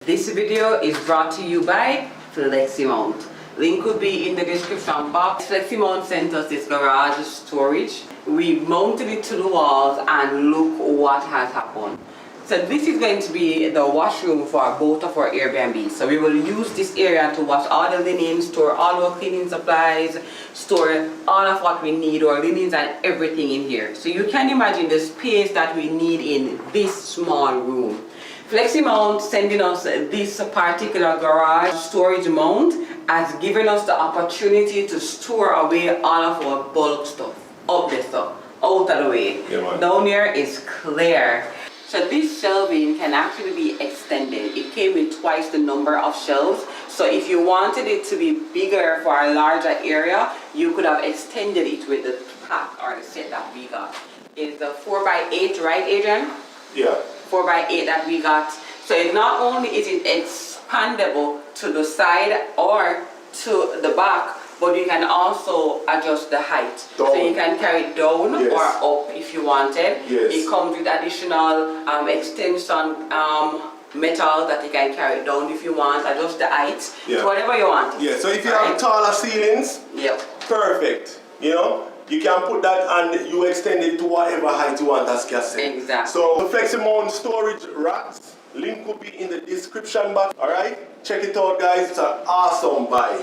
This video is brought to you by FLEXIMOUNTS. Link will be in the description box. FLEXIMOUNTS sent us this garage storage. We mounted it to the walls and look what has happened. So this is going to be the washroom for both of our Airbnbs. So we will use this area to wash all the linen, store all our cleaning supplies, store all of what we need, our linens and everything in here. So you can imagine the space that we need in this small room. FLEXIMOUNTS sending us this particular garage storage mount has given us the opportunity to store away all of our bulk stuff. Up there stuff, out of the way. Yeah, down here is clear. So this shelving can actually be extended. It came with twice the number of shelves. So if you wanted it to be bigger for a larger area, you could have extended it with the pack or the set that we got. It's the 4x8, right, Adrian? Yeah. 4x8 that we got. So it not only is it expandable to the side or to the back, but you can also adjust the height. Down. So you can carry it down Yes. or up if you wanted. Yes. It comes with additional extension metal that you can carry down if you want, adjust the height, Yeah. whatever you want. Yeah, so if you have taller ceilings, Yep. perfect. You know, you can put that and you extend it to whatever height you want, as Cass said. Exactly. So the FLEXIMOUNTS storage racks, link will be in the description box. Alright? Check it out, guys. It's an awesome buy.